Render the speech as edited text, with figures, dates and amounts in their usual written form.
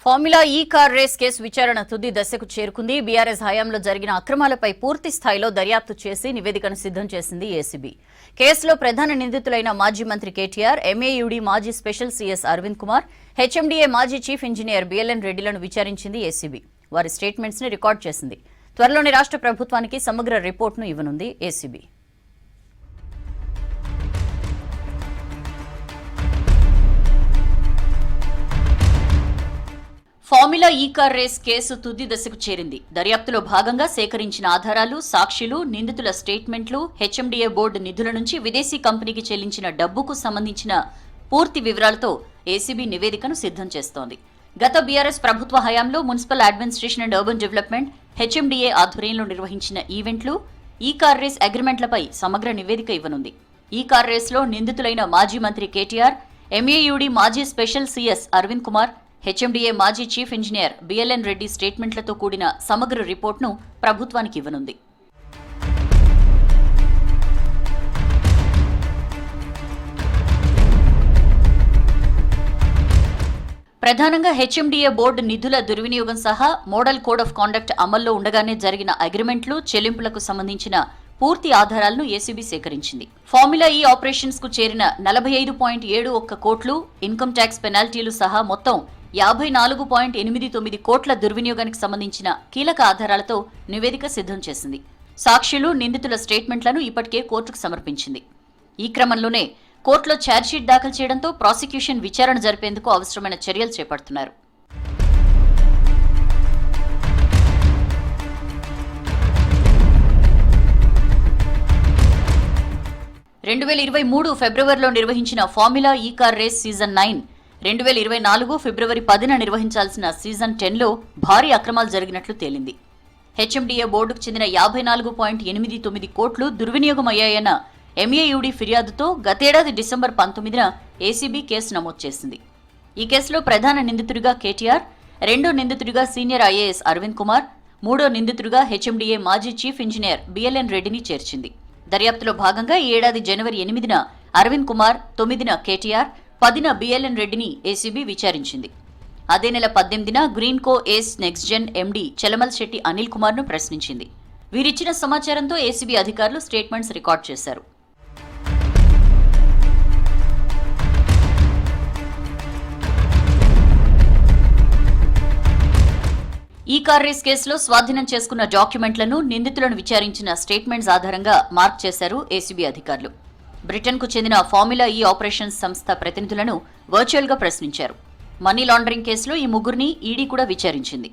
Formula E car race case విచారణ తుది దశకు చేరుకుంది. బీఆర్ఎస్ హయాంలో జరిగిన అక్రమాలపై పూర్తి స్థాయిలో దర్యాప్తు చేసి నివేదికను సిద్ధం చేసింది ఏసీబీ. కేసులో ప్రధాన నిందితులైన మాజీ మంత్రి కేటీఆర్, ఎంఏయుడి మాజీ special CS Arvind Kumar, HMDA మాజీ చీఫ్ ఇంజనీర్ బిఎల్ఎన్ రెడ్డిలను విచారించింది ఏసీబీ. వారి స్టేట్మెంట్స్ ని రికార్డు చేసింది. త్వరలోనే రాష్ట్ర ప్రభుత్వానికి సమగ్ర రిపోర్టును ఇవ్వనుంది ACB. Formula E car race case తుది దశకు చేరింది. దర్యాప్తులో భాగంగా సేకరించిన ఆధారాలు, సాక్షులు, నిందితుల స్టేట్మెంట్లు, హెచ్ఎండీఏ బోర్డు నిధుల నుంచి విదేశీ కంపెనీకి చెల్లించిన డబ్బుకు సంబంధించిన పూర్తి వివరాలతో ఏసీబీ నివేదికను సిద్ధం చేస్తోంది. గత బీఆర్ఎస్ ప్రభుత్వ హయాంలో municipal administration and urban development, HMDA ఆధ్వర్యంలో నిర్వహించిన ఈవెంట్లు, ఈ కార్ రేస్ అగ్రిమెంట్లపై సమగ్ర నివేదిక ఇవ్వనుంది. ఈ కార్ రేస్లో నిందితులైన మాజీ మంత్రి కేటీఆర్, ఎంఏయుడి మాజీ special CS Arvind Kumar, HMDA మాజీ చీఫ్ ఇంజనీర్ బిఎల్ఎన్ రెడ్డి స్టేట్మెంట్లతో కూడిన సమగ్ర రిపోర్టును ప్రభుత్వానికి ఇవ్వనుంది. ప్రధానంగా హెచ్ఎండీఏ బోర్డు నిధుల దుర్వినియోగం సహా మోడల్ కోడ్ ఆఫ్ కాండక్ట్ అమల్లో ఉండగానే జరిగిన అగ్రిమెంట్లు, చెల్లింపులకు సంబంధించిన పూర్తి ఆధారాలను ఏసీబీ సేకరించింది. ఫార్ములా ఈ ఆపరేషన్స్ కు చేరిన 45.71 కోట్లు, ఇన్కమ్ ట్యాక్స్ పెనాల్టీలు సహా మొత్తం 54.89 కోట్ల దుర్వినియోగానికి సంబంధించిన కీలక ఆధారాలతో నివేదిక సిద్ధం చేసింది. సాక్షులు, నిందితుల స్టేట్మెంట్లను ఇప్పటికే కోర్టుకు సమర్పించింది. ఈ క్రమంలోనే కోర్టులో ఛార్జ్షీట్ దాఖలు చేయడంతో ప్రాసిక్యూషన్ విచారణ జరిపేందుకు అవసరమైన చర్యలు చేపడుతున్నారు. ఫిబ్రవరిలో నిర్వహించిన formula E car race season 9, 2024 ఫిబ్రవరి 10న నిర్వహించాల్సిన సీజన్ 10లో భారీ అక్రమాలు జరిగినట్లు తేలింది. హెచ్ఎండీఏ బోర్డుకు చెందిన 54.89 కోట్లు దుర్వినియోగమయ్యాయన్న ఎంఏయుడి ఫిర్యాదుతో గతేడాది డిసెంబర్ 19న ఏసీబీ కేసు నమోదు చేసింది. ఈ కేసులో ప్రధాన నిందితుడిగా కేటీఆర్, రెండో నిందితుడిగా సీనియర్ ఐఏఎస్ అరవింద్ కుమార్, మూడో నిందితుడిగా హెచ్ఎండీఏ మాజీ చీఫ్ ఇంజనీర్ బిఎల్ఎన్ రెడ్డిని చేర్చింది. దర్యాప్తులో భాగంగా ఈ ఏడాది జనవరి 8న అరవింద్ కుమార్, 9న కేటీఆర్, 10న బిఎల్ఎన్ రెడ్డిని ఏసీబీ విచారించింది. అదే నెల 18న Greenko ace next gen MD Chalamal Shetty Anil Kumar ను ప్రశ్నించింది. వీరిచ్చిన సమాచారంతో ఏసీబీ అధికారులు స్టేట్మెంట్స్ రికార్డు చేశారు. ఈ కార్ రేస్ కేసులో స్వాధీనం చేసుకున్న డాక్యుమెంట్లను, నిందితులను విచారించిన స్టేట్మెంట్స్ ఆధారంగా మార్క్ చేశారు ఏసీబీ అధికారులు. బ్రిటన్కు చెందిన ఫార్ములా ఈ ఆపరేషన్స్ సంస్థ ప్రతినిధులను వర్చువల్గా ప్రశ్నించారు. మనీ లాండరింగ్ కేసులో ఈ ముగ్గురిని ఈడీ కూడా విచారించింది.